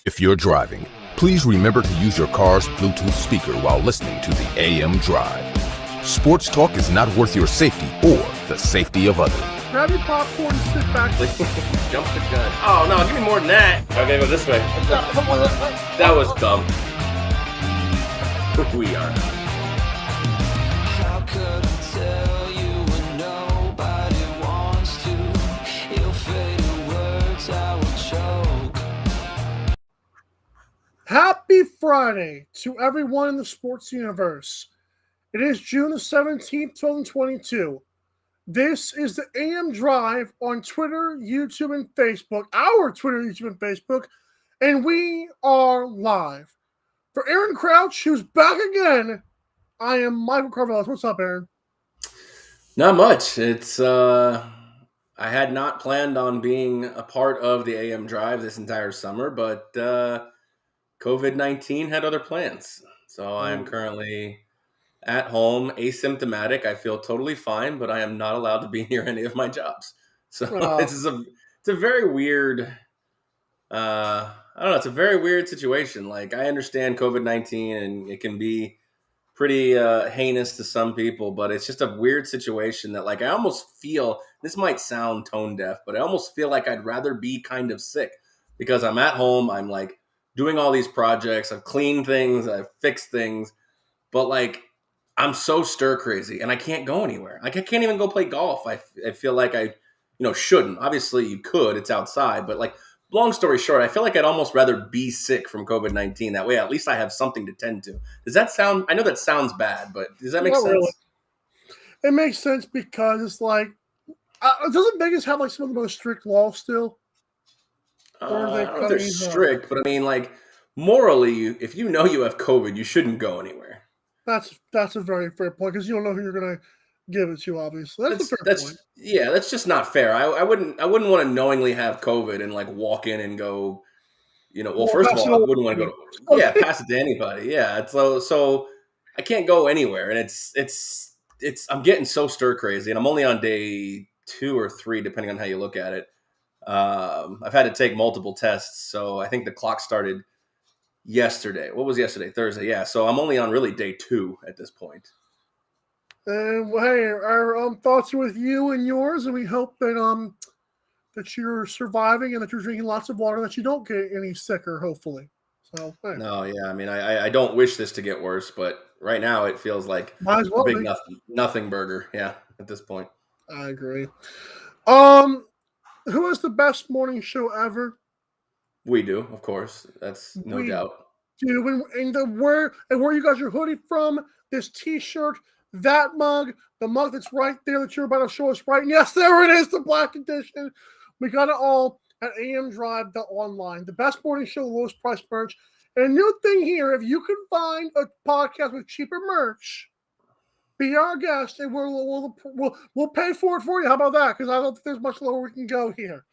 If you're driving, please remember to use your car's Bluetooth speaker while listening to the AM Drive. Sports talk is not worth your safety or the safety of others. Grab your popcorn and sit back. Jump the gun. Oh, no, give me more than that. Okay, go this way. That was dumb. We are. How could I tell you when nobody wants to? Your fatal words I will choke. Happy Friday to everyone in the sports universe. It is June the 17th, 2022. This is the AM Drive on Twitter, YouTube, and Facebook. Our Twitter, YouTube, and Facebook. And we are live. For Aaron Crouch, who's back again, I am Michael Carvelis. What's up, Aaron? Not much. It's I had not planned on being a part of the AM Drive this entire summer, but COVID-19 had other plans. So I am currently at home, asymptomatic. I feel totally fine, but I am not allowed to be near any of my jobs. So it's a very weird I don't know. It's a very weird situation. Like, I understand COVID-19 and it can be pretty heinous to some people, but it's just a weird situation that, like, I almost feel, this might sound tone deaf, but I almost feel like I'd rather be kind of sick because I'm at home. I'm like doing all these projects. I've cleaned things. I've fixed things, but like, I'm so stir crazy and I can't go anywhere. Like, I can't even go play golf. I feel like I shouldn't. Obviously you could, it's outside, but like, long story short, I feel like I'd almost rather be sick from COVID-19. That way, at least I have something to tend to. Does that sound? I know that sounds bad, but does that make sense? Really. It makes sense because it's like, doesn't Vegas have like some of the most strict laws still? I don't know if they're strict, but I mean, like, morally, if you know you have COVID, you shouldn't go anywhere. That's a very fair point because you don't know who you're going to give it to, obviously. That's a fair point. Yeah, that's just not fair. I wouldn't want to knowingly have COVID and like walk in and go, first of all, I wouldn't want to go pass it to anybody. Yeah. So I can't go anywhere. And it's I'm getting so stir crazy, and I'm only on day 2 or 3, depending on how you look at it. I've had to take multiple tests. So I think the clock started yesterday. What was yesterday? Thursday. Yeah. So I'm only on really day 2 at this point. And hey, our thoughts are with you and yours, and we hope that that you're surviving and that you're drinking lots of water, that you don't get any sicker, hopefully. So hey. No, yeah, I mean, I don't wish this to get worse, but right now it feels like might as well a big nothing burger. Yeah, at this point. I agree. Who has the best morning show ever? We do, of course. That's no doubt. Do and where you got your hoodie from? This T-shirt. That mug, the mug that's right there that you're about to show us right now. Yes, there it is, the black edition. We got it all at AM Drive online. The best morning show, lowest price merch. And a new thing here, if you can find a podcast with cheaper merch, be our guest, and we'll pay for it for you. How about that? Because I don't think there's much lower we can go here.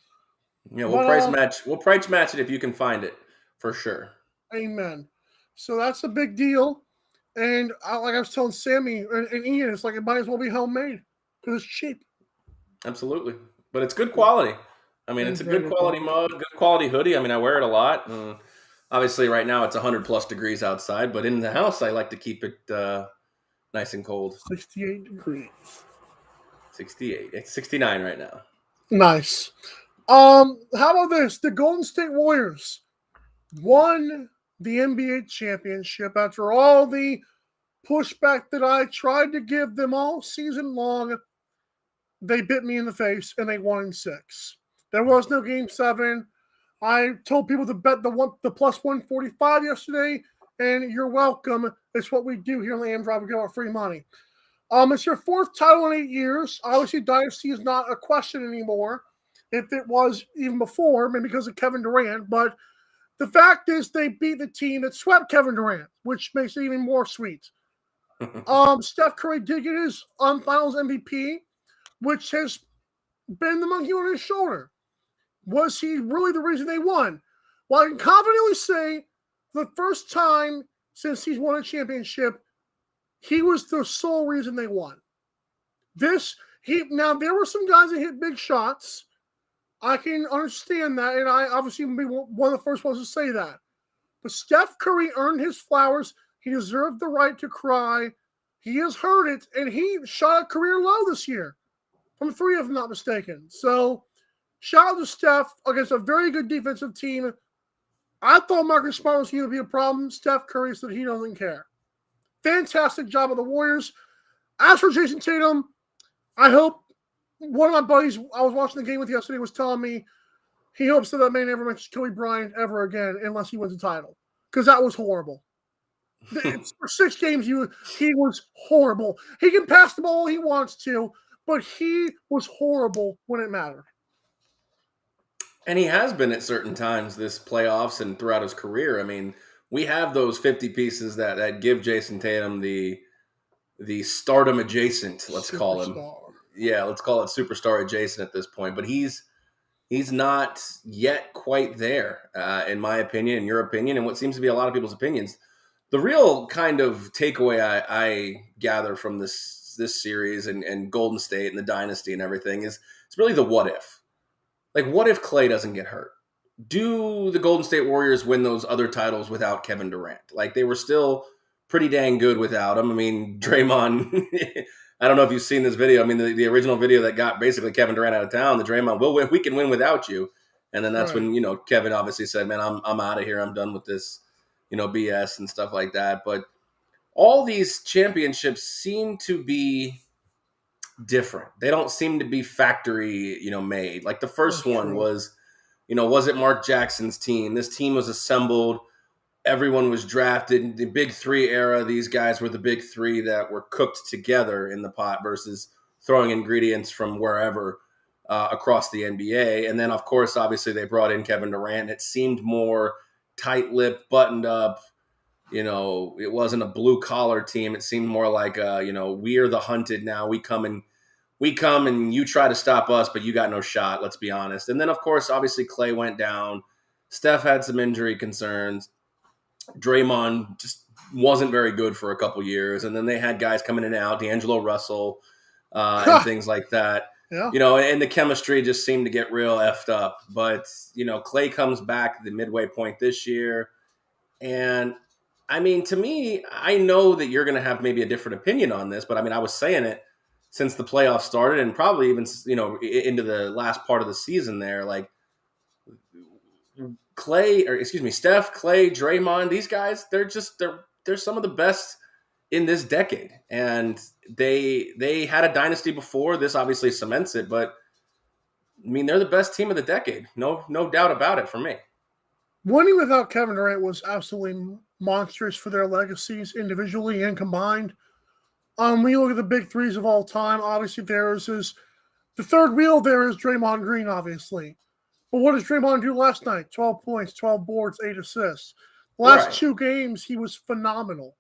Yeah, we'll price match. We'll price match it if you can find it, for sure. Amen. So that's a big deal. And like I was telling Sammy and Ian, it's like it might as well be homemade because it's cheap. Absolutely. But it's good quality. I mean, it's a good quality mug, good quality hoodie. I mean, I wear it a lot. Obviously, right now it's 100-plus degrees outside, but in the house, I like to keep it nice and cold. 68 degrees. 68. It's 69 right now. Nice. How about this? The Golden State Warriors won the NBA championship after all the pushback that I tried to give them all season long. They bit me in the face and they won in 6. There was no game 7. I told people to bet the plus 145 yesterday, and you're welcome. It's what we do here on the AM Drive. We give out free money. It's your 4th title in 8 years. Obviously, dynasty is not a question anymore. If it was even before, maybe because of Kevin Durant, but the fact is they beat the team that swept Kevin Durant, which makes it even more sweet. Steph Curry did get his finals MVP, which has been the monkey on his shoulder. Was he really the reason they won? Well, I can confidently say for the first time since he's won a championship, he was the sole reason they won. Now there were some guys that hit big shots. I can understand that, and I obviously will be one of the first ones to say that. But Steph Curry earned his flowers. He deserved the right to cry. He has heard it, and he shot a career low this year from three, if I'm not mistaken. So, shout out to Steph against a very good defensive team. I thought Marcus Smart was going to be a problem. Steph Curry said he doesn't care. Fantastic job of the Warriors. As for Jason Tatum, I hope one of my buddies I was watching the game with yesterday was telling me he hopes that man never mentions Kobe Bryant ever again unless he wins a title. Because that was horrible. For 6 games, he was horrible. He can pass the ball he wants to, but he was horrible when it mattered. And he has been at certain times this playoffs and throughout his career. I mean, we have those 50 pieces that give Jason Tatum the stardom adjacent, let's call him. Yeah, let's call it superstar adjacent at this point. But he's not yet quite there, in my opinion, in your opinion, and what seems to be a lot of people's opinions. The real kind of takeaway I gather from this series and Golden State and the dynasty and everything is it's really the what if. Like, what if Klay doesn't get hurt? Do the Golden State Warriors win those other titles without Kevin Durant? Like, they were still pretty dang good without him. I mean, Draymond, I don't know if you've seen this video. I mean, the original video that got basically Kevin Durant out of town, the Draymond, we'll win, we can win without you. And then that's when, Kevin obviously said, man, I'm out of here. I'm done with this, BS and stuff like that. But all these championships seem to be different. They don't seem to be factory, made. Like the first one was, was it Mark Jackson's team? This team was assembled. Everyone was drafted. In the Big Three era, these guys were the Big Three that were cooked together in the pot versus throwing ingredients from wherever across the NBA. And then, of course, obviously they brought in Kevin Durant. It seemed more tight-lipped, buttoned up. It wasn't a blue-collar team. It seemed more like, we are the hunted now. We come and you try to stop us, but you got no shot, let's be honest. And then, of course, obviously Klay went down. Steph had some injury concerns. Draymond just wasn't very good for a couple years. And then they had guys coming in and out, D'Angelo Russell and things like that. Yeah. And the chemistry just seemed to get real effed up. But, Klay comes back at the midway point this year. And, I mean, to me, I know that you're going to have maybe a different opinion on this. But, I mean, I was saying it since the playoffs started and probably even, into the last part of the season there. Like, Steph, Klay, Draymond, these guys, they're some of the best in this decade. And they had a dynasty before. This obviously cements it, but I mean, they're the best team of the decade. No doubt about it for me. Winning without Kevin Durant was absolutely monstrous for their legacies individually and combined. When you look at the big threes of all time, obviously the third wheel there is Draymond Green, obviously. But what does Draymond do last night? 12 points, 12 boards, 8 assists. Last 2 games, he was phenomenal.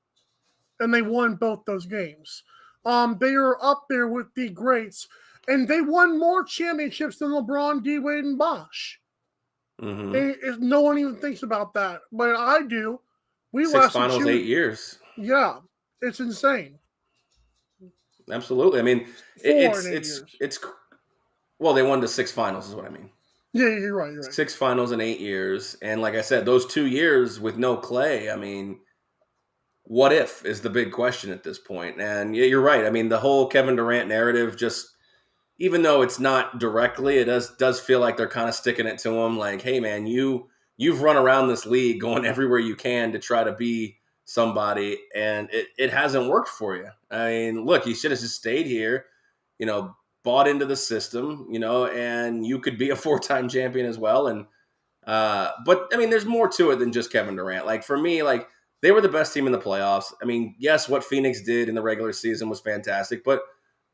And they won both those games. They are up there with the greats. And they won more championships than LeBron, D-Wade, and Bosh. Mm-hmm. No one even thinks about that. But I do. 6 finals, 8 years. Yeah. It's insane. Absolutely. I mean, it's well, they won the 6 finals is what I mean. Yeah, you're right. 6 finals in 8 years. And like I said, those 2 years with no Klay, I mean, what if is the big question at this point. And yeah, you're right. I mean, the whole Kevin Durant narrative, just even though it's not directly, it does feel like they're kind of sticking it to him. Like, hey, man, you've run around this league going everywhere you can to try to be somebody, and it hasn't worked for you. I mean, look, you should have just stayed here, bought into the system, and you could be a 4-time champion as well. And but I mean, there's more to it than just Kevin Durant. Like for me, like they were the best team in the playoffs. I mean, yes, what Phoenix did in the regular season was fantastic, but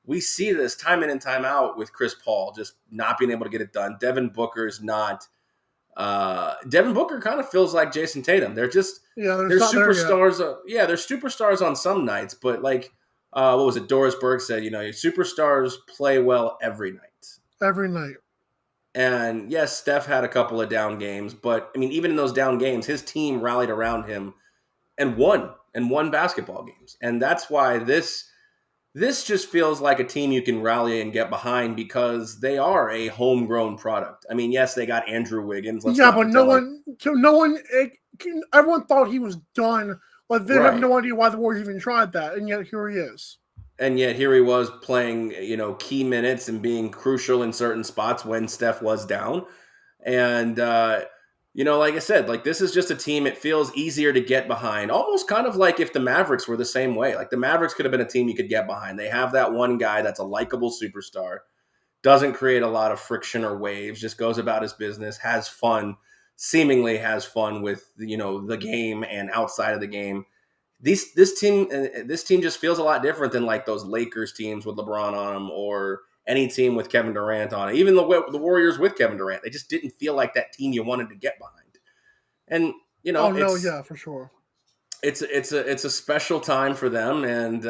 we see this time in and time out with Chris Paul just not being able to get it done. Devin Booker's not. Devin Booker kind of feels like Jason Tatum. They're just they're superstars. They're superstars on some nights, but like. What was it? Doris Burke said, superstars play well every night. Every night. And yes, Steph had a couple of down games, but I mean, even in those down games, his team rallied around him and won basketball games. And that's why this This just feels like a team you can rally and get behind because they are a homegrown product. I mean, yes, they got Andrew Wiggins. Let's Yeah, not but no pretend one, everyone thought he was done. Like they have right. no idea why the Warriors even tried that, and yet here he is. And yet here he was playing, key minutes and being crucial in certain spots when Steph was down. And like I said, like this is just a team. It feels easier to get behind, almost kind of like if the Mavericks were the same way. Like the Mavericks could have been a team you could get behind. They have that one guy that's a likable superstar, doesn't create a lot of friction or waves, just goes about his business, has fun, seemingly has fun with the game and outside of the game. This team just feels a lot different than like those Lakers teams with LeBron on them, or any team with Kevin Durant on it. Even the Warriors with Kevin Durant, they just didn't feel like that team you wanted to get behind. And Oh no, yeah, for sure. It's a special time for them, and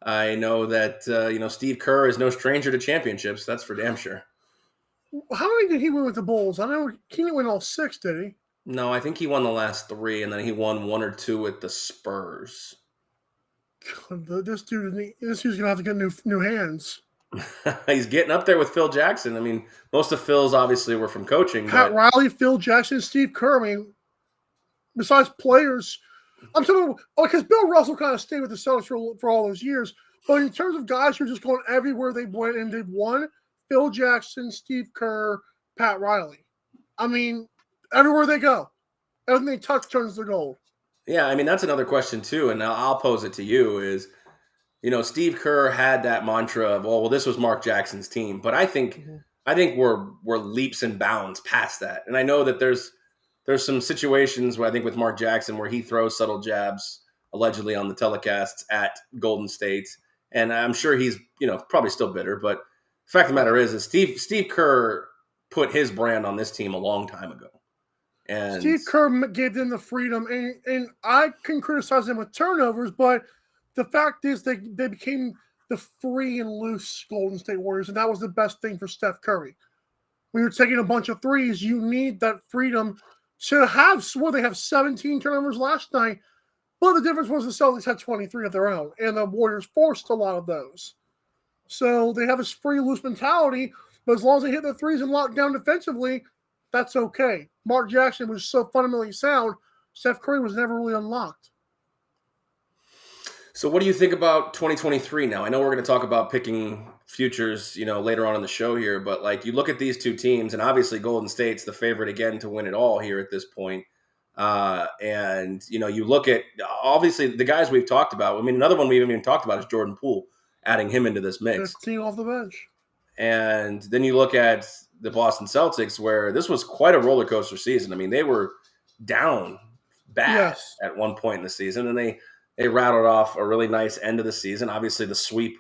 I know that Steve Kerr is no stranger to championships. That's for damn sure. How many did he win with the Bulls? I know he didn't win all 6, did he? No, I think he won the last 3, and then he won 1 or 2 with the Spurs. This dude's gonna have to get new hands. He's getting up there with Phil Jackson. I mean, most of Phil's obviously were from coaching. Pat Riley, Phil Jackson, Steve Kerr. I mean, besides players, I'm talking because Bill Russell kind of stayed with the Celtics for all those years. But in terms of guys who are just going everywhere they went and they've won, Phil Jackson, Steve Kerr, Pat Riley. I mean, everywhere they go, everything they touch turns to gold. Yeah, I mean, that's another question too, and I'll pose it to you is, Steve Kerr had that mantra of, well, this was Mark Jackson's team, but I think we're leaps and bounds past that. And I know that there's some situations where I think with Mark Jackson where he throws subtle jabs allegedly on the telecasts at Golden State, and I'm sure he's probably still bitter, but the fact of the matter is Steve Kerr put his brand on this team a long time ago. And Steve Kerr gave them the freedom, and I can criticize them with turnovers, but the fact is they became the free and loose Golden State Warriors, and that was the best thing for Steph Curry. When you're taking a bunch of threes, you need that freedom to have. Well, they have 17 turnovers last night, but the difference was the Celtics had 23 of their own, and the Warriors forced a lot of those. So they have this free, loose mentality, but as long as they hit the threes and lock down defensively, that's okay. Mark Jackson was so fundamentally sound, Steph Curry was never really unlocked. So what do you think about 2023 now? I know we're going to talk about picking futures, later on in the show here, but like you look at these two teams, and obviously Golden State's the favorite again to win it all here at this point. And you look at obviously the guys we've talked about. I mean, another one we haven't even talked about is Jordan Poole, adding him into this mix. 15 off the bench. And then you look at the Boston Celtics, where this was quite a roller coaster season. I mean, they were down bad at one point in the season, and they rattled off a really nice end of the season. Obviously, the sweep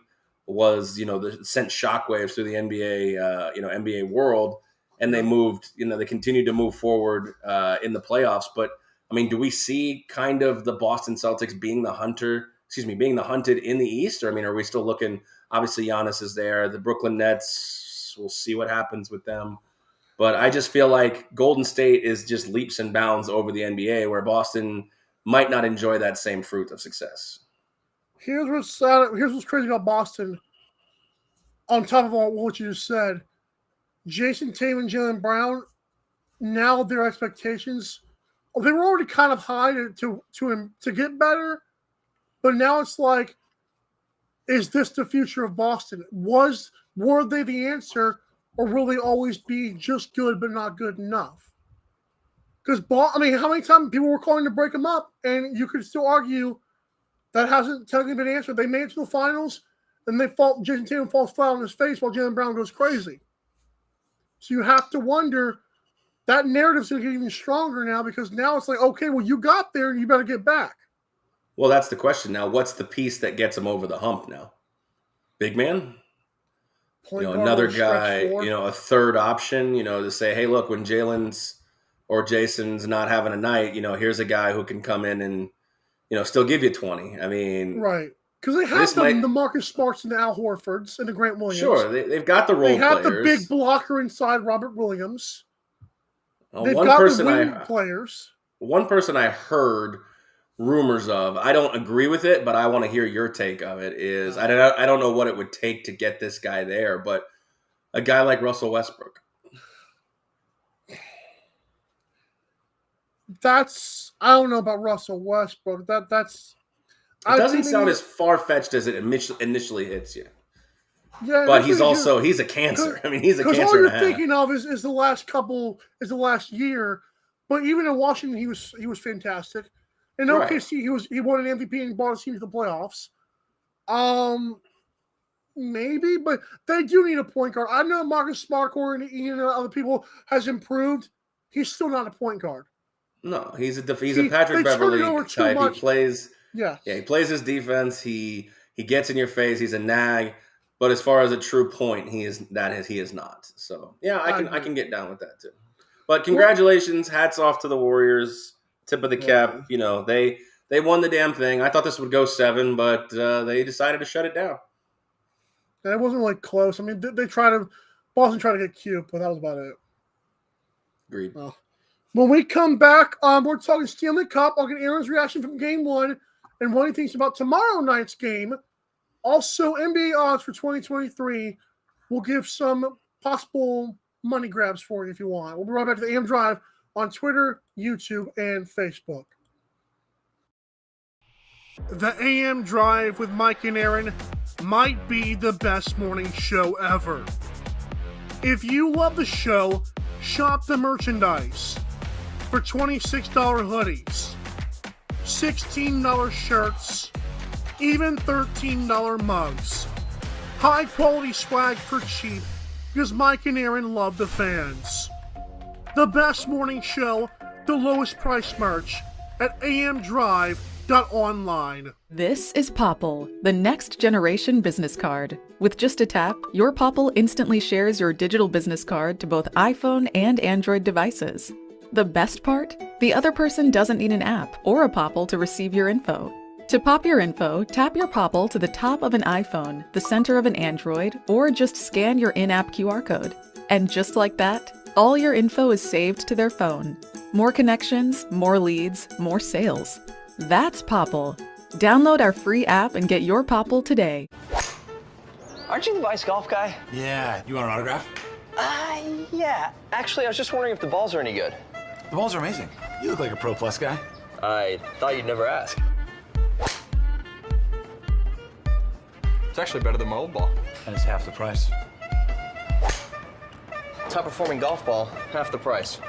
was, sent shockwaves through the NBA, NBA world, and they moved, they continued to move forward in the playoffs. But I mean, do we see kind of the Boston Celtics being the hunted in the East? Or I mean, are we still looking? Obviously, Giannis is there. The Brooklyn Nets, we'll see what happens with them. But I just feel like Golden State is just leaps and bounds over the NBA, where Boston might not enjoy that same fruit of success. Here's what's crazy about Boston. On top of all what you just said, Jason Tatum and Jaylen Brown, now their expectations, they were already kind of high to get better, but now it's like, is this the future of Boston? Were they the answer, or will they always be just good but not good enough? Because how many times people were calling to break them up, and you could still argue that hasn't technically been answered. They made it to the finals, and Jason Tatum falls flat on his face while Jaylen Brown goes crazy. So you have to wonder, that narrative's going to get even stronger now, because now it's like, okay, well, you got there, and you better get back. Well, that's the question now. What's the piece that gets them over the hump now? Big man? Another guy, a third option, to say, hey, look, when Jalen's or Jason's not having a night, here's a guy who can come in and, still give you 20. I mean, right. Because they have the Marcus Smarts and the Al Horfords and the Grant Williams. Sure, they've got the role players. They have the big blocker inside Robert Williams. They've got the wing players. One person I heard rumors of. I don't agree with it, but I want to hear your take of it. I don't know what it would take to get this guy there, but a guy like Russell Westbrook. I don't know about Russell Westbrook. It doesn't sound as far-fetched as it initially hits you. Yeah, but he's a cancer. I mean, he's a cancer. Because all you're thinking of is the last year. But even in Washington, he was fantastic. In OKC, he won an MVP and brought his team to the playoffs. Maybe, but they do need a point guard. I know Marcus Smart and other people has improved. He's still not a point guard. No, he's a Patrick Beverley type. He plays. Yeah, he plays his defense. He gets in your face. He's a nag. But as far as a true point, he is not. So yeah, I can get down with that too. But congratulations, hats off to the Warriors. Tip of the cap. You know, they won the damn thing. I thought this would go 7, but they decided to shut it down. And it wasn't like close. I mean, Boston tried to get cute, but that was about it. Agreed. Well, when we come back, we're talking Stanley Cup. I'll get Aaron's reaction from Game 1 and what he thinks about tomorrow night's game. Also, NBA odds for 2023. We'll give some possible money grabs for you if you want. We'll be right back to the AM Drive on Twitter, YouTube, and Facebook. The AM Drive with Mike and Aaron might be the best morning show ever. If you love the show, shop the merchandise for $26 hoodies, $16 shirts, even $13 mugs. High quality swag for cheap because Mike and Aaron love the fans. The best morning show, the lowest price merch at amdrive.online. This is Popple, the next generation business card. With just a tap, your Popple instantly shares your digital business card to both iPhone and Android devices. The best part? The other person doesn't need an app or a Popple to receive your info. To pop your info, tap your Popple to the top of an iPhone, the center of an Android, or just scan your in-app QR code. And just like that, all your info is saved to their phone. More connections, more leads, more sales. That's Popple. Download our free app and get your Popple today. Aren't you the Vice Golf guy? Yeah. You want an autograph? Yeah. Actually, I was just wondering if the balls are any good. The balls are amazing. You look like a Pro Plus guy. I thought you'd never ask. It's actually better than my old ball. And it's half the price. Top performing golf ball, half the price.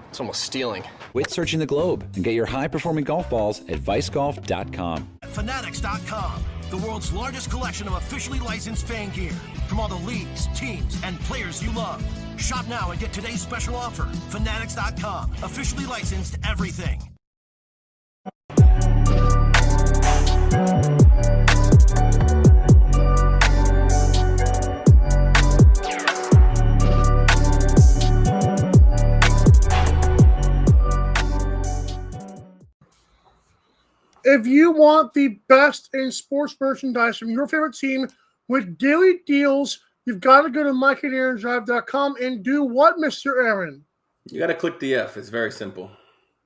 It's almost stealing. Quit searching the globe and get your high-performing golf balls at vicegolf.com. Fanatics.com, the world's largest collection of officially licensed fan gear from all the leagues, teams, and players you love. Shop now and get today's special offer. Fanatics.com, officially licensed everything. If you want the best in sports merchandise from your favorite team with daily deals, you've got to go to MikeandAaronDrive.com and do what, Mr. Aaron? You got to click the F. It's very simple.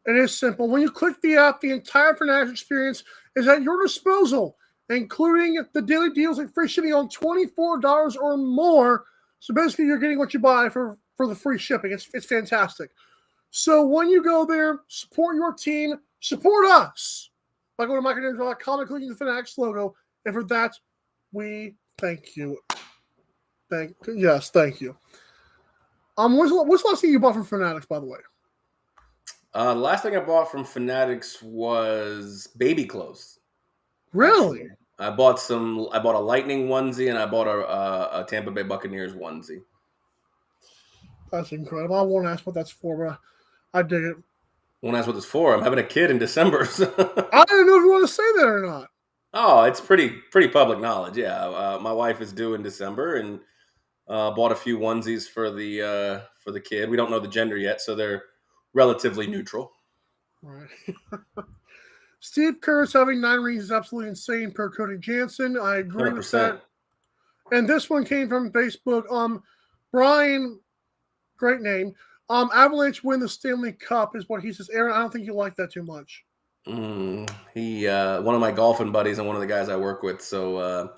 It is simple. When you click the F, the entire Fanatics experience is at your disposal, including the daily deals and free shipping on $24 or more. So basically, you're getting what you buy for the free shipping. It's fantastic. So when you go there, support your team, support us. By going to MikeandAaronDrive.com and clicking the Fanatics logo. And for that, we thank you. Thank you. What's the last thing you bought from Fanatics, by the way? The last thing I bought from Fanatics was baby clothes. Really? Actually. I bought a Lightning onesie and I bought a Tampa Bay Buccaneers onesie. That's incredible. I won't ask what that's for, but I dig it. Won't ask what it's for. I'm having a kid in December. So. I don't know if you want to say that or not. Oh, it's pretty public knowledge. Yeah, my wife is due in December, and bought a few onesies for the kid. We don't know the gender yet, so they're relatively neutral. Right. Steve Kerr's having 9 rings is absolutely insane per Cody Jansen. I agree 100%. with that. And this one came from Facebook. Brian, great name. Avalanche win the Stanley Cup is what he says. Aaron, I don't think you like that too much. He one of my golfing buddies and one of the guys I work with. So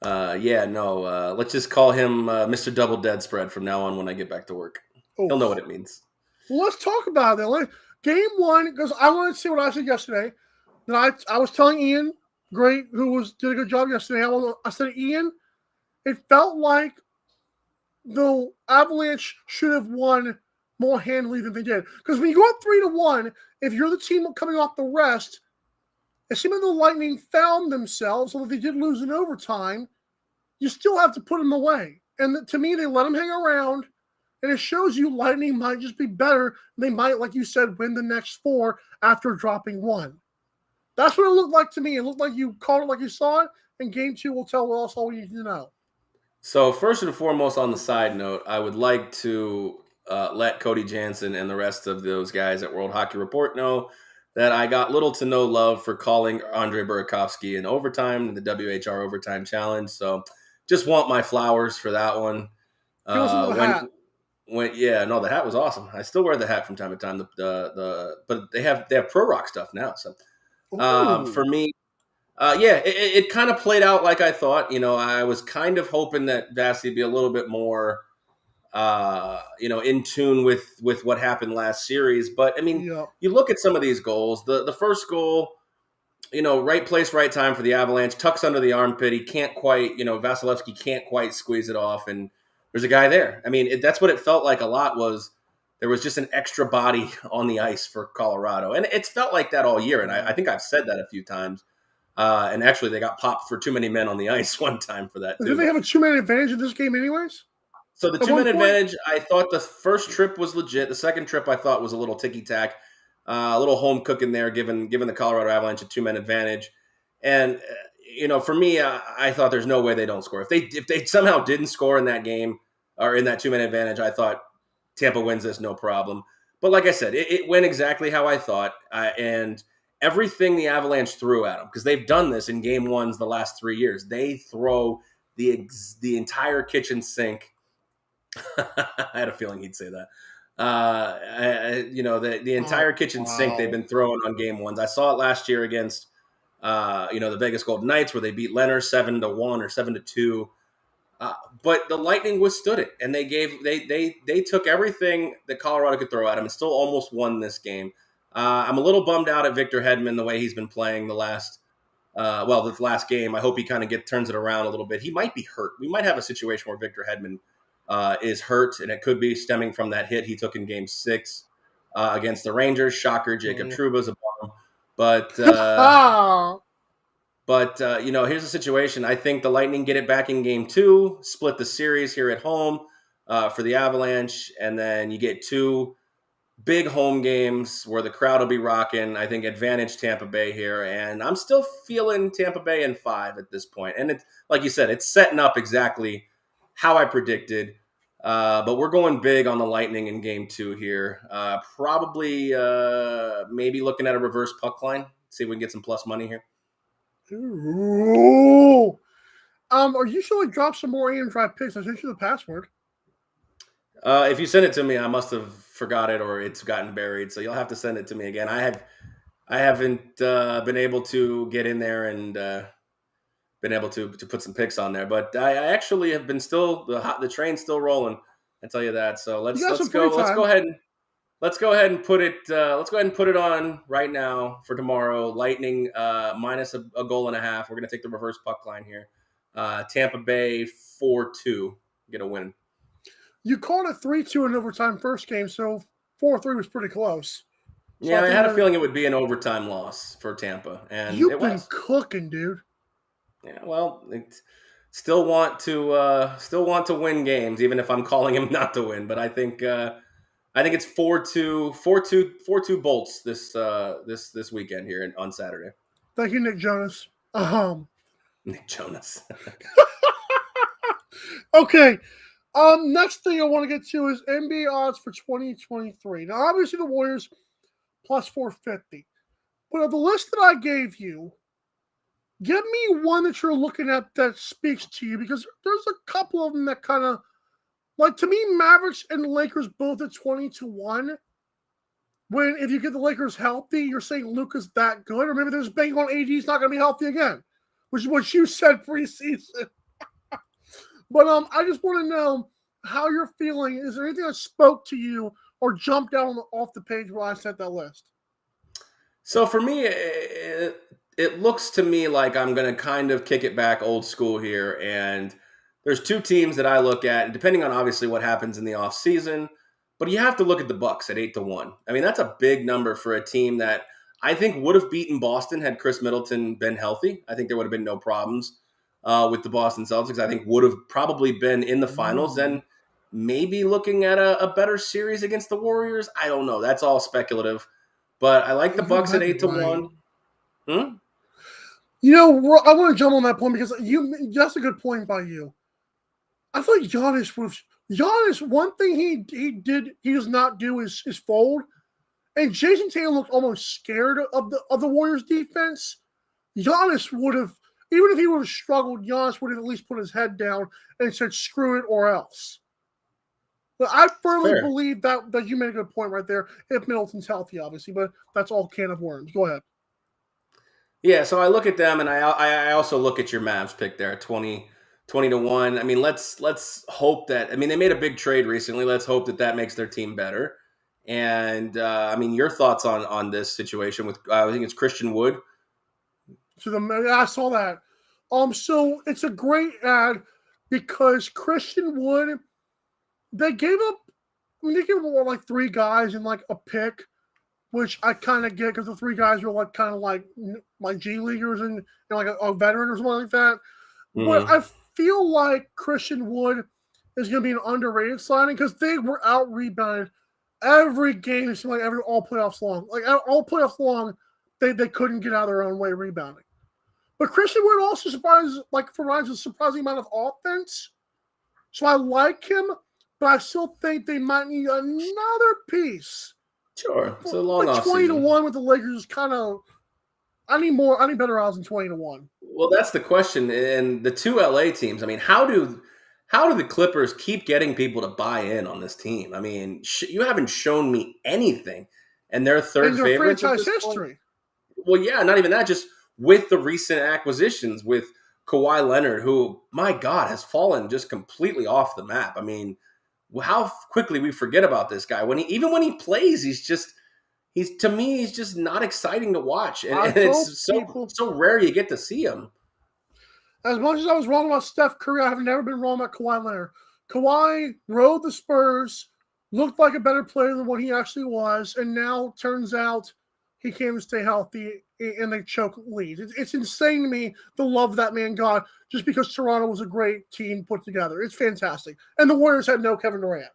yeah, no. Let's just call him Mr. Double Dead Spread from now on when I get back to work. He'll know what it means. Well, let's talk about it. Game one, because I wanted to see what I said yesterday. Then I was telling Ian, great, did a good job yesterday. I said, Ian, it felt like the Avalanche should have won more handily than they did. Because when you go up 3-1, if you're the team coming off the rest, it seemed like the Lightning found themselves, although they did lose in overtime, you still have to put them away. And to me, they let them hang around, and it shows you Lightning might just be better. They might, like you said, win the next 4 after dropping 1. That's what it looked like to me. It looked like you called it like you saw it, and game 2 will tell us all we need to know. So first and foremost, on the side note, I would like to let Cody Jansen and the rest of those guys at World Hockey Report know that I got little to no love for calling Andre Burakovsky in overtime in the WHR Overtime Challenge. So just want my flowers for that one. Give us a hat. The hat was awesome. I still wear the hat from time to time. But they have pro rock stuff now. So for me, it kind of played out like I thought. I was kind of hoping that Vasi would be a little bit more, in tune with what happened last series. But I mean, you look at some of these goals. The first goal, right place, right time for the Avalanche. Tucks under the armpit. He can't quite, Vasilevsky can't quite squeeze it off, and there's a guy there. I mean, that's what it felt like a lot was. There was just an extra body on the ice for Colorado. And it's felt like that all year. And I think I've said that a few times. And actually, they got popped for too many men on the ice one time for that, too. Did they have a 2-man advantage in this game anyways? So the 2-man advantage, I thought the first trip was legit. The second trip I thought was a little ticky-tack, a little home cooking there, given the Colorado Avalanche a 2-man advantage. And, for me, I thought there's no way they don't score. If they somehow didn't score in that game or in that 2-man advantage, I thought Tampa wins this, no problem. But like I said, it went exactly how I thought. And everything the Avalanche threw at them, because they've done this in game ones the last 3 years. They throw the entire kitchen sink. I had a feeling he'd say that. The entire kitchen sink they've been throwing on game ones. I saw it last year against, the Vegas Golden Knights where they beat Leonard 7-1 or 7-2. But the Lightning withstood it, and they took everything that Colorado could throw at them and still almost won this game. I'm a little bummed out at Victor Hedman the way he's been playing this last game. I hope he kind of turns it around a little bit. He might be hurt. We might have a situation where Victor Hedman is hurt, and it could be stemming from that hit he took in Game 6 against the Rangers. Shocker, Jacob Trouba's a bomb. But here's the situation. I think the Lightning get it back in Game 2, split the series here at home for the Avalanche, and then you get 2 big home games where the crowd will be rocking. I think advantage Tampa Bay here, and I'm still feeling Tampa Bay in 5 at this point. And it's like you said, it's setting up exactly how I predicted. But we're going big on the Lightning in Game 2 here. Probably maybe looking at a reverse puck line. See if we can get some plus money here. Ooh. Are you sure to drop some more AM Drive picks? I sent you the password. If you send it to me, I must have forgot it or it's gotten buried. So you'll have to send it to me again. I haven't been able to get in there and been able to put some picks on there. But I actually have been the train's still rolling. I tell you that. So let's go ahead and put it on right now for tomorrow. Lightning minus a goal and a half. We're gonna take the reverse puck line here. Tampa Bay 4-2. Get a win. You called it 3-2 in overtime first game, so 4-3 was pretty close. So yeah, I had a feeling it would be an overtime loss for Tampa, and you've been cooking, dude. Yeah, well, still want to win games, even if I'm calling him not to win. But I think it's 4-2 Bolts this weekend here on Saturday. Thank you, Nick Jonas. Nick Jonas. Okay. Next thing I want to get to is NBA odds for 2023. Now, obviously, the Warriors plus 450. But of the list that I gave you, give me one that you're looking at that speaks to you, because there's a couple of them that kind of, like, to me, Mavericks and Lakers both at 20-1. when if you get the Lakers healthy, you're saying Luka's that good, or maybe there's bang on AD's not going to be healthy again, which is what you said preseason. But I just want to know how you're feeling. Is there anything that spoke to you or jumped out off the page where I sent that list? So for me, it looks to me like I'm going to kind of kick it back old school here. And there's two teams that I look at, depending on obviously what happens in the offseason. But you have to look at the Bucks at 8-1. I mean, that's a big number for a team that I think would have beaten Boston had Chris Middleton been healthy. I think there would have been no problems with the Boston Celtics. I think would have probably been in the finals and maybe looking at a better series against the Warriors. I don't know. That's all speculative. But I like the Bucks at 8-1. Hmm? You know, I want to jump on that point because that's a good point by you. I thought Giannis would have. Giannis, one thing he does not do is fold. And Jason Tatum looked almost scared of the Warriors defense. Giannis would have, even if he would have struggled, Giannis would have at least put his head down and said, screw it or else. But I firmly believe that you made a good point right there, if Middleton's healthy, obviously, but that's all can of worms. Go ahead. Yeah, so I look at them, and I also look at your Mavs pick there at 20-1. I mean, let's hope that. I mean, they made a big trade recently. Let's hope that makes their team better. And I mean, your thoughts on this situation with I think it's Christian Wood. I saw that. So it's a great ad because Christian Wood. They gave up like three guys and like a pick, which I kind of get because the three guys were like kind of like G leaguers and like a veteran or something like that. Mm-hmm. But I feel like Christian Wood is going to be an underrated signing because they were out rebounded every game. It seemed like all playoffs long. Like all playoffs long, they couldn't get out of their own way rebounding. But Christian Wood also provides a surprising amount of offense. So I like him. But I still think they might need another piece. Sure, it's a long like 20-1 with the Lakers is kind of. I need better odds than 20-1. Well, that's the question. And the two LA teams. I mean, how do the Clippers keep getting people to buy in on this team? I mean, you haven't shown me anything, and they're third favorites. Franchise history. Well, yeah, not even that. Just with the recent acquisitions with Kawhi Leonard, who, my God, has fallen just completely off the map. I mean. How quickly we forget about this guy even when he plays, he's just not exciting to watch, and it's so rare you get to see him. As much as I was wrong about Steph Curry, I have never been wrong about Kawhi Leonard. Kawhi rode the Spurs, looked like a better player than what he actually was, and now turns out he can't even stay healthy, and they choke leads. It's insane to me the love that man got just because Toronto was a great team put together. It's fantastic. And the Warriors had no Kevin Durant.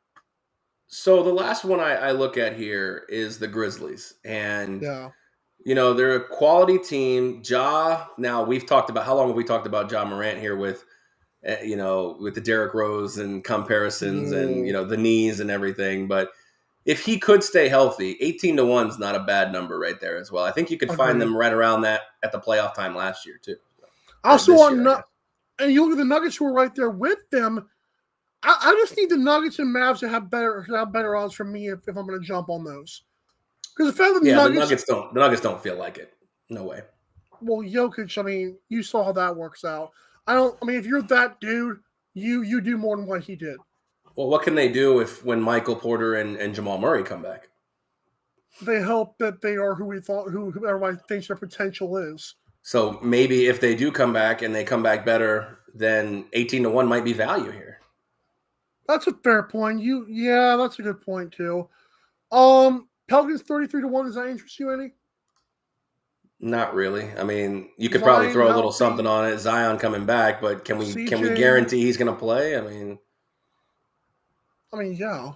So the last one I look at here is the Grizzlies. And, you know, they're a quality team. Now we've talked about, how long have we talked about Ja Morant here with the Derrick Rose and comparisons and, the knees and everything. But if he could stay healthy, 18-1 is not a bad number right there as well. I think you could find them right around that at the playoff time last year too. And you look at the Nuggets who are right there with them. I just need the Nuggets and Mavs to have better odds for me if I'm going to jump on those. Because the Nuggets don't feel like it. No way. Well, Jokic, I mean, you saw how that works out. If you're that dude, you do more than what he did. Well, what can they do when Michael Porter and Jamal Murray come back? They hope that they are who everybody thinks their potential is. So maybe if they do come back and they come back better, then 18-1 might be value here. That's a fair point. That's a good point too. Pelicans 33-1. Does that interest you any? Not really. I mean, you could probably throw a little something on it. Zion coming back, but can we guarantee he's going to play? I mean, yeah.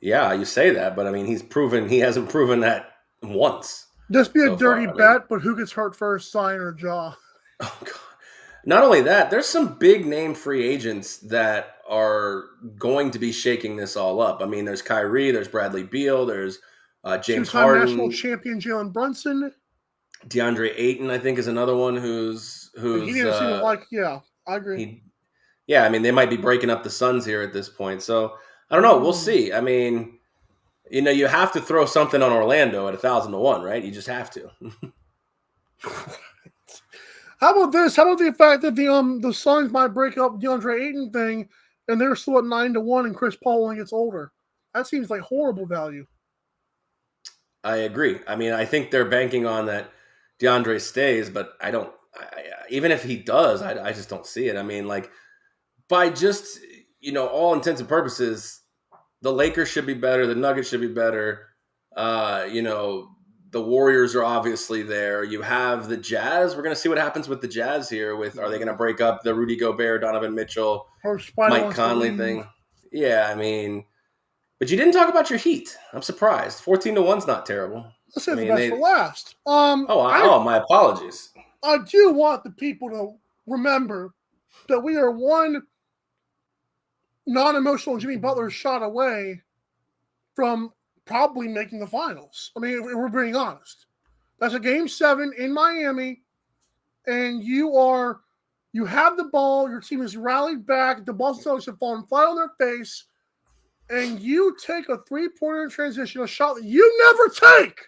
Yeah, you say that, but I mean, he hasn't proven that once. Just be a dirty bet, but who gets hurt first, Zion or Ja? Oh, God. Not only that, there's some big name free agents that are going to be shaking this all up. I mean, there's Kyrie, there's Bradley Beal, there's James Harden. National champion Jalen Brunson. DeAndre Ayton, I think, is another one who's he didn't seem like, I agree. I mean, they might be breaking up the Suns here at this point. So, I don't know. We'll see. I mean, You have to throw something on Orlando at 1,000-1, right? You just have to. How about this? How about the fact that the Suns might break up DeAndre Ayton thing, and they're still at 9-1, and Chris Paul only gets older? That seems like horrible value. I agree. I mean, I think they're banking on that DeAndre stays, but I don't. Even if he does, I just don't see it. I mean, like by just all intents and purposes, the Lakers should be better. The Nuggets should be better. The Warriors are obviously there. You have the Jazz. We're going to see what happens with the Jazz here. Are they going to break up the Rudy Gobert, Donovan Mitchell, Mike Conley thing? Yeah, I mean, but you didn't talk about your Heat. I'm surprised. 14-1's not terrible. Let's say the best for last. My apologies. I do want the people to remember that we are one non-emotional Jimmy Butler shot away from probably making the finals. I mean, if we're being honest. That's a Game 7 in Miami, and you have the ball, your team is rallied back, the Boston Celtics have fallen flat on their face, and you take a three-pointer in transition, a shot that you never take.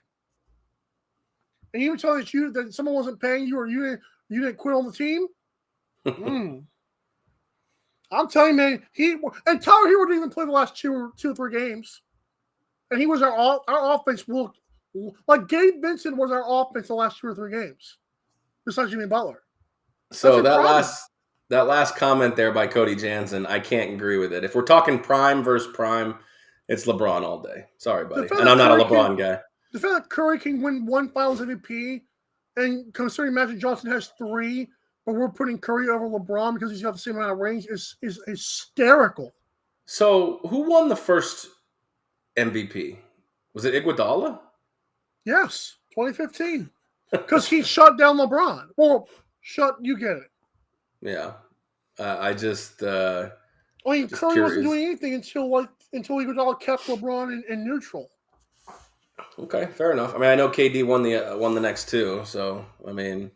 And you tell that someone wasn't paying you or you didn't quit on the team? I'm telling you, man, Tyler Hero didn't even play the last two or three games. And he was our offense looked like Gabe Vincent was our offense the last 2 or 3 games. Besides Jimmy Butler. So that last comment there by Cody Jansen, I can't agree with it. If we're talking prime versus prime, it's LeBron all day. Sorry, buddy. And I'm not a LeBron guy. The fact that Curry can win 1 Finals MVP, and considering Magic Johnson has 3, but we're putting Curry over LeBron because he's got the same amount of range is hysterical. So who won the first MVP? Was it Iguodala? Yes, 2015. Because he shut down LeBron. Well, you get it. Yeah. I just Curry curious. wasn't doing anything until Iguodala kept LeBron in neutral. Okay, fair enough. I mean, I know KD won the next 2, so I mean,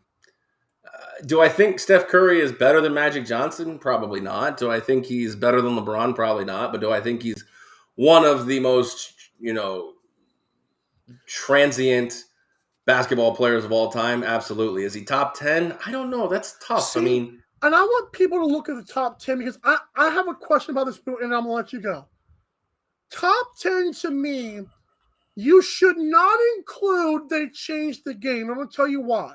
do I think Steph Curry is better than Magic Johnson? Probably not. Do I think he's better than LeBron? Probably not. But do I think he's one of the most, transient basketball players of all time? Absolutely. Is he top 10? I don't know. That's tough. And I want people to look at the top 10 because I have a question about this, and I'm going to let you go. Top 10 to me, you should not include they changed the game. I'm going to tell you why.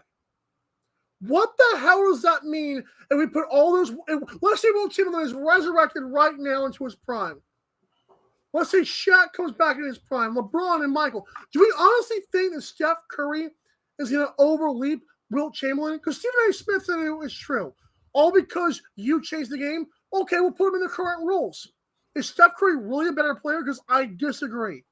What the hell does that mean if we put all those – let's say Will Chamberlain is resurrected right now into his prime. Let's say Shaq comes back in his prime, LeBron and Michael. Do we honestly think that Steph Curry is going to overleap Wilt Chamberlain? Because Stephen A. Smith said it was true. All because you changed the game? Okay, we'll put him in the current rules. Is Steph Curry really a better player? Because I disagree.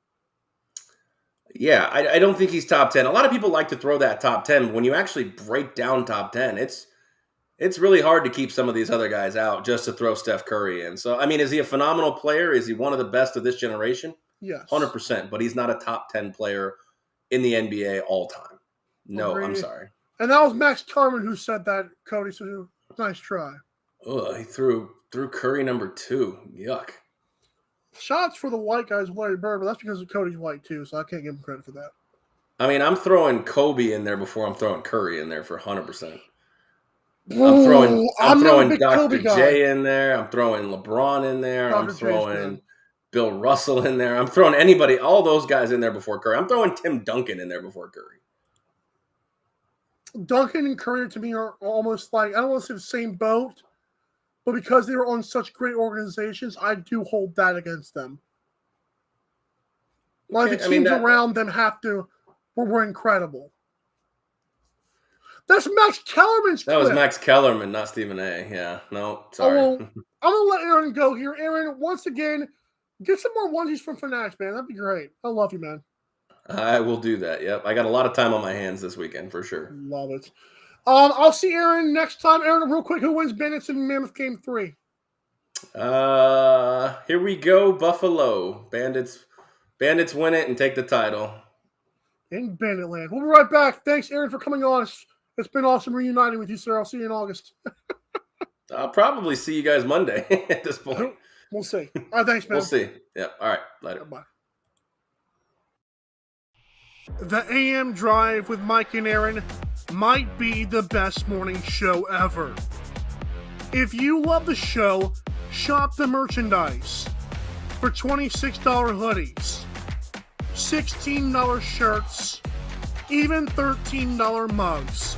Yeah, I don't think he's top 10. A lot of people like to throw that top 10. But when you actually break down top 10, it's really hard to keep some of these other guys out just to throw Steph Curry in. So, I mean, is he a phenomenal player? Is he one of the best of this generation? Yes. 100%. But he's not a top 10 player in the NBA all time. No, I'm sorry. And that was Max Kellerman who said that, Cody. So, nice try. Oh, he threw Curry number 2. Yuck. Shots for the white guys, Larry Bird, but that's because Cody's white too, so I can't give him credit for that. I mean, I'm throwing Kobe in there before I'm throwing Curry in there for 100%. I'm throwing Dr. J in there. I'm throwing LeBron in there. I'm throwing Bill Russell in there. I'm throwing anybody, all those guys in there before Curry. I'm throwing Tim Duncan in there before Curry. Duncan and Curry to me are almost like, I don't want to say the same boat, but because they were on such great organizations, I do hold that against them. Like the teams around them were incredible. That's Max Kellerman's clip. That was Max Kellerman, not Stephen A. Yeah, no, sorry. I'm going to let Aaron go here. Aaron, once again, get some more onesies from Fanatics, man. That'd be great. I love you, man. I will do that, yep. I got a lot of time on my hands this weekend, for sure. Love it. I'll see Aaron next time. Aaron, real quick, who wins Bandits in Mammoth Game 3? Here we go, Buffalo. Bandits win it and take the title. In Bandit Land. We'll be right back. Thanks, Aaron, for coming on. It's been awesome reuniting with you, sir. I'll see you in August. I'll probably see you guys Monday at this point. We'll see. All right, thanks, man. We'll see. Yeah, all right. Later. Bye. The AM Drive with Mike and Aaron might be the best morning show ever. If you love the show, shop the merchandise for $26 hoodies, $16 shirts, even $13 mugs.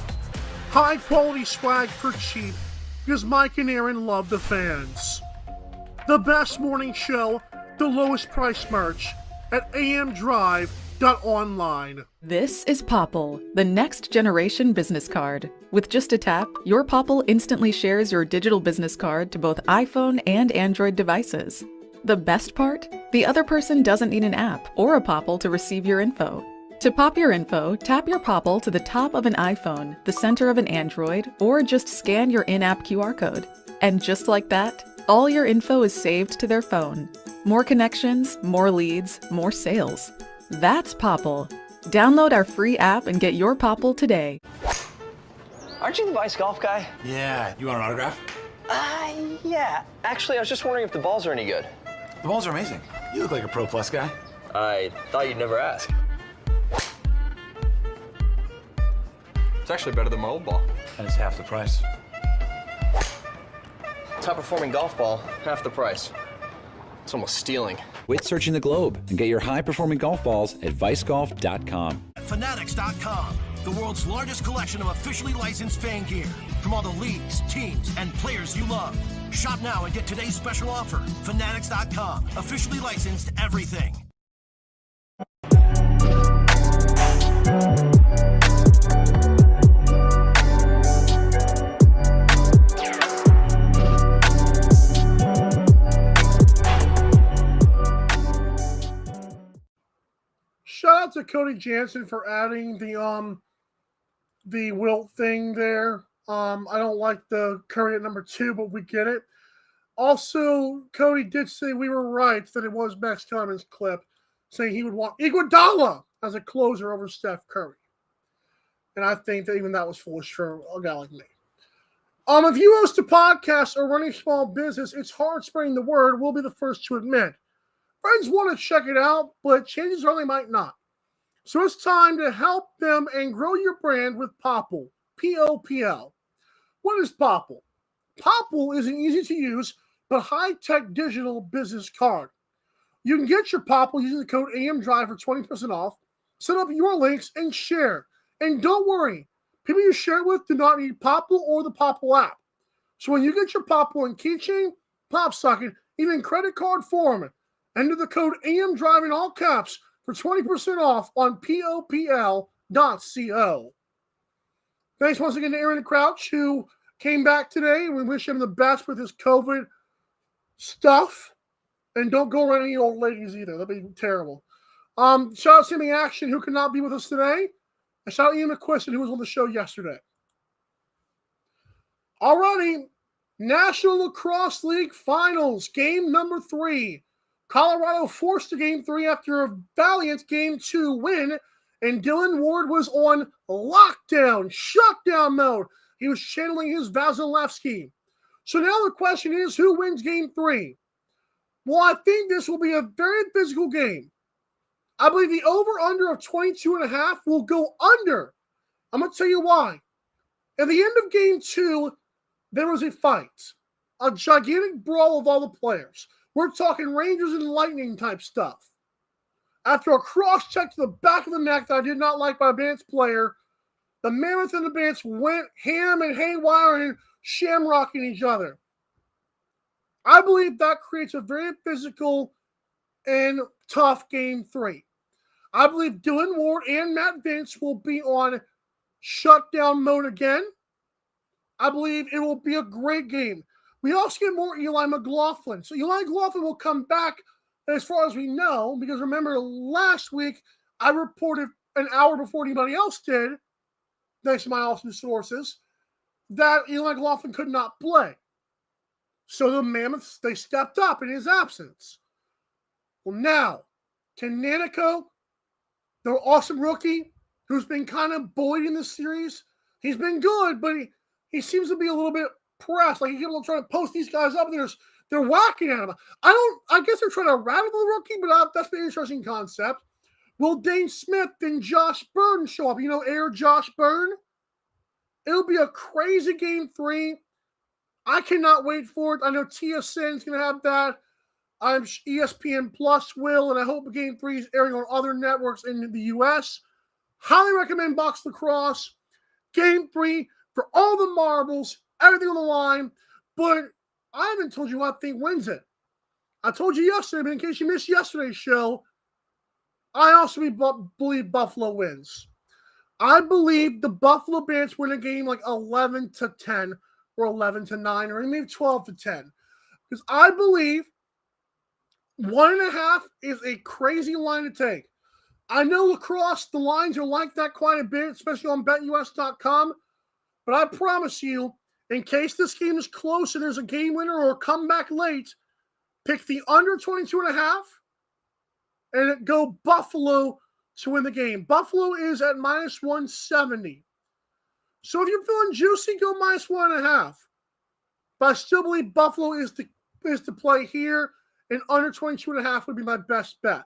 High quality swag for cheap because Mike and Aaron love the fans. The best morning show, the lowest price merch at amdrive.online. This is Popple, the next generation business card. With just a tap, your Popple instantly shares your digital business card to both iPhone and Android devices. The best part? The other person doesn't need an app or a Popple to receive your info. To pop your info, tap your Popple to the top of an iPhone, the center of an Android, or just scan your in-app QR code. And just like that, all your info is saved to their phone. More connections, more leads, more sales. That's Popple. Download our free app and get your Popple today. Aren't you the Vice Golf guy? Yeah, you want an autograph? Yeah. Actually, I was just wondering if the balls are any good. The balls are amazing. You look like a Pro Plus guy. I thought you'd never ask. It's actually better than my old ball. And it's half the price. Top performing golf ball, half the price. It's almost stealing. Quit searching the globe and get your high-performing golf balls at vicegolf.com. Fanatics.com, the world's largest collection of officially licensed fan gear from all the leagues, teams, and players you love. Shop now and get today's special offer. Fanatics.com, officially licensed everything. Shout out to Cody Jansen for adding the Wilt thing there. I don't like the Curry at number 2, but we get it. Also, Cody did say we were right that it was Max Kellerman's clip saying he would want Iguodala as a closer over Steph Curry. And I think that even that was foolish for a guy like me. If you host a podcast or running a small business, it's hard spreading the word. We'll be the first to admit. Friends want to check it out, but chances are they might not. So it's time to help them and grow your brand with Popple, P-O-P-L. What is Popple? Popple is an easy-to-use but high-tech digital business card. You can get your Popple using the code AMDRIVE for 20% off. Set up your links and share. And don't worry, people you share with do not need Popple or the Popple app. So when you get your Popple in keychain, pop socket, even credit card form, enter the code AMDRIVE in all caps for 20% off on popl.co. Thanks once again to Aaron Crouch, who came back today. We wish him the best with his COVID stuff. And don't go around any old ladies either. That'd be terrible. Shout out to Sammy Action, who could not be with us today. And shout out Ian McQuiston, who was on the show yesterday. Alrighty, National Lacrosse League Finals, game number 3. Colorado forced to game 3 after a valiant game 2 win, and Dylan Ward was on lockdown, shutdown mode. He was channeling his Vasilevsky. So now the question is, who wins game 3? Well, I think this will be a very physical game. I believe the over-under of 22.5 will go under. I'm going to tell you why. At the end of game 2, there was a fight, a gigantic brawl of all the players. We're talking Rangers and Lightning type stuff. After a cross-check to the back of the neck that I did not like by a Bants player, the Mammoth and the Bants went ham and haywire and shamrocking each other. I believe that creates a very physical and tough game 3. I believe Dylan Ward and Matt Vince will be on shutdown mode again. I believe it will be a great game. We also get more Eli McLaughlin. So Eli McLaughlin will come back as far as we know, because remember last week I reported an hour before anybody else did, thanks to my awesome sources, that Eli McLaughlin could not play. So the Mammoths, they stepped up in his absence. Well, now, can Nanico, the awesome rookie, who's been kind of bullied in this series, he's been good, but he seems to be a little bit pressed. Like, he's trying to post these guys up, and they're whacking at him. I guess they're trying to rattle the rookie, but that's an interesting concept. Will Dane Smith and Josh Byrne show up? Air Josh Byrne? It'll be a crazy game 3. I cannot wait for it. I know TSN's going to have that. I'm ESPN Plus will, and I hope game 3 is airing on other networks in the U.S. Highly recommend Box Lacrosse. Game 3 for all the marbles, everything on the line. But I haven't told you who I think wins it. I told you yesterday, but in case you missed yesterday's show, I also believe Buffalo wins. I believe the Buffalo Bandits win a game like 11-10 or 11-9 or maybe 12-10. Because I believe 1.5 is a crazy line to take. I know lacrosse, the lines are like that quite a bit, especially on BetUS.com. But I promise you, in case this game is close and there's a game winner or a comeback late, pick the under 22.5 and go Buffalo to win the game. Buffalo is at -170. So if you're feeling juicy, go -1.5. But I still believe Buffalo is the play here, and under 22.5 would be my best bet.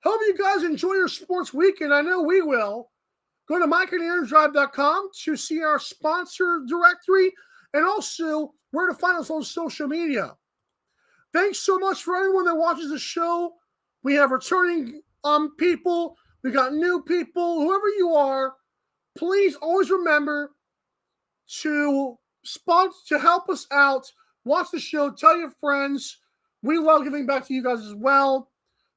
Hope you guys enjoy your sports weekend. I know we will. Go to MikeandAaronDrive.com to see our sponsor directory and also where to find us on social media. Thanks so much for everyone that watches the show. We have returning people. We got new people. Whoever you are, please always remember to help us out. Watch the show. Tell your friends. We love giving back to you guys as well.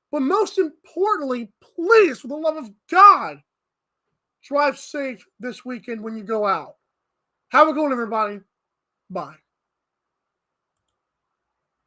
But most importantly, please, for the love of God, drive safe this weekend when you go out. Have a good one, everybody. Bye.